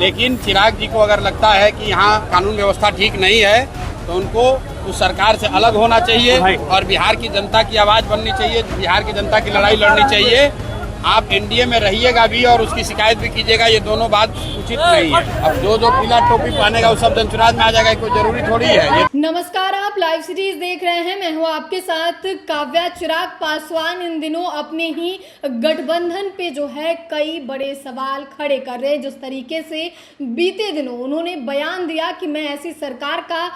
लेकिन चिराग जी को अगर लगता है कि यहाँ कानून व्यवस्था ठीक नहीं है तो उनको उस सरकार से अलग होना चाहिए और बिहार की जनता की आवाज़ बननी चाहिए, बिहार की जनता की लड़ाई लड़नी चाहिए। आप एनडीए में रहिएगा भी और उसकी शिकायत भी कीजिएगा, ये दोनों बात उचित नहीं है। अब जो पीला टोपी पहनेगा वो सब जनसुराज में आ जाएगा, कोई जरूरी थोड़ी है। नमस्कार, आप लाइव सीरीज देख रहे हैं, मैं हूं आपके साथ काव्या। चिराग पासवान इन दिनों अपने ही गठबंधन पे जो है कई बड़े सवाल खड़े कर रहे हैं। जिस तरीके से बीते दिनों उन्होंने बयान दिया कि मैं ऐसी सरकार का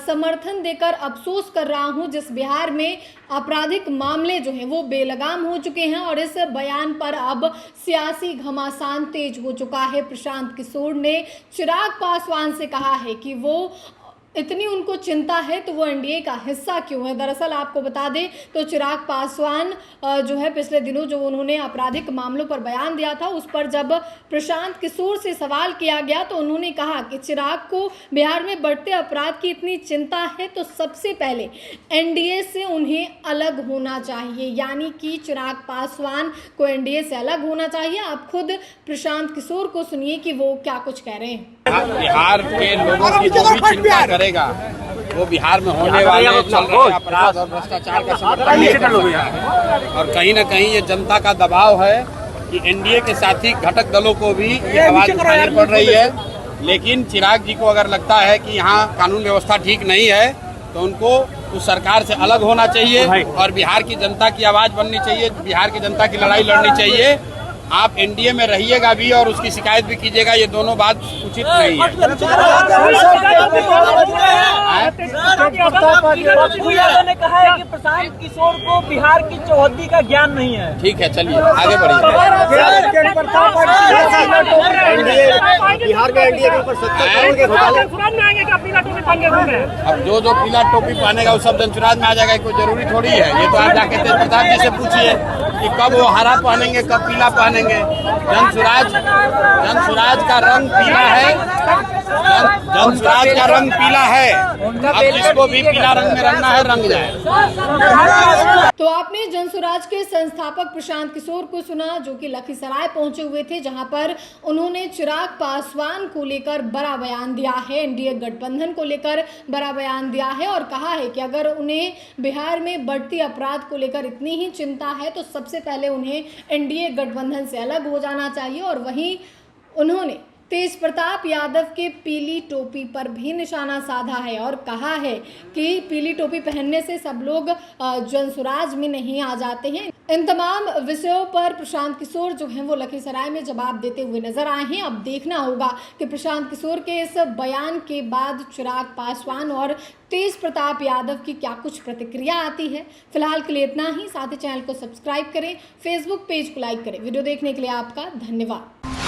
समर्थन देकर अफसोस कर रहा हूं जिस बिहार में आपराधिक मामले जो हैं वो बेलगाम हो चुके हैं, और इस बयान पर अब सियासी घमासान तेज हो चुका है। प्रशांत किशोर ने चिराग पासवान से कहा है कि वो इतनी उनको चिंता है तो वो एनडीए का हिस्सा क्यों है। दरअसल आपको बता दें तो चिराग पासवान जो है पिछले दिनों जो उन्होंने आपराधिक मामलों पर बयान दिया था उस पर जब प्रशांत किशोर से सवाल किया गया तो उन्होंने कहा कि चिराग को बिहार में बढ़ते अपराध की इतनी चिंता है तो सबसे पहले एनडीए से उन्हें अलग होना चाहिए, यानी कि चिराग पासवान को एनडीए से अलग होना चाहिए। आप खुद प्रशांत किशोर को सुनिए कि वो क्या कुछ कह रहे हैं। बिहार के लोगों की जो भी चिंता करेगा वो बिहार में होने वाले चल रहे अपराध और भ्रष्टाचार का समर्थन नहीं करेगा। और कहीं न कहीं ये जनता का दबाव है कि एनडीए के साथी घटक दलों को भी ये आवाज उठानी पड़ रही है। लेकिन चिराग जी को अगर लगता है कि यहाँ कानून व्यवस्था ठीक नहीं है तो उनको उस सरकार से अलग होना चाहिए और बिहार की जनता की आवाज़ बननी चाहिए, बिहार की जनता की लड़ाई लड़नी चाहिए। आप एनडीए में रहिएगा भी और उसकी शिकायत भी कीजिएगा, ये दोनों बात उचित नहीं है। ने कहा है कि प्रशांत किशोर को बिहार की चौहद्दी का ज्ञान नहीं है। ठीक है, चलिए आगे बढ़िए। बिहार में एनडीए के ऊपर 70 करोड़ के घोटाले। अब जो पीला टोपी पहनेगा वो सब जनसुराज में आ जाएगा, कोई जरूरी थोड़ी है। ये तो आप जाके तेज प्रताप जी से पूछिए कि कब वो हरा पहनेंगे कब पीला पहनेंगे। जनसुराज का रंग पीला है, जनसुराज का रंग पीला है। अब जिसको भी पीला रंग में रंगना है रंग जाए। तो आपने जनसुराज के संस्थापक प्रशांत किशोर को सुना जो कि लखीसराय पहुंचे हुए थे, जहां पर उन्होंने चिराग पासवान को लेकर बड़ा बयान दिया है, एनडीए गठबंधन को लेकर बड़ा बयान दिया है और कहा है कि अगर उन्हें बिहार में बढ़ती अपराध को लेकर इतनी ही चिंता है तो सबसे पहले उन्हें एनडीए गठबंधन से अलग हो जाना चाहिए। और वहीं उन्होंने तेज प्रताप यादव के पीली टोपी पर भी निशाना साधा है और कहा है कि पीली टोपी पहनने से सब लोग जनसुराज में नहीं आ जाते हैं। इन तमाम विषयों पर प्रशांत किशोर जो हैं वो लखीसराय में जवाब देते हुए नजर आए हैं। अब देखना होगा कि प्रशांत किशोर के इस बयान के बाद चिराग पासवान और तेज प्रताप यादव की क्या कुछ प्रतिक्रिया आती है। फिलहाल के लिए इतना ही। साथ ही चैनल को सब्सक्राइब करें, फेसबुक पेज को लाइक करें। वीडियो देखने के लिए आपका धन्यवाद।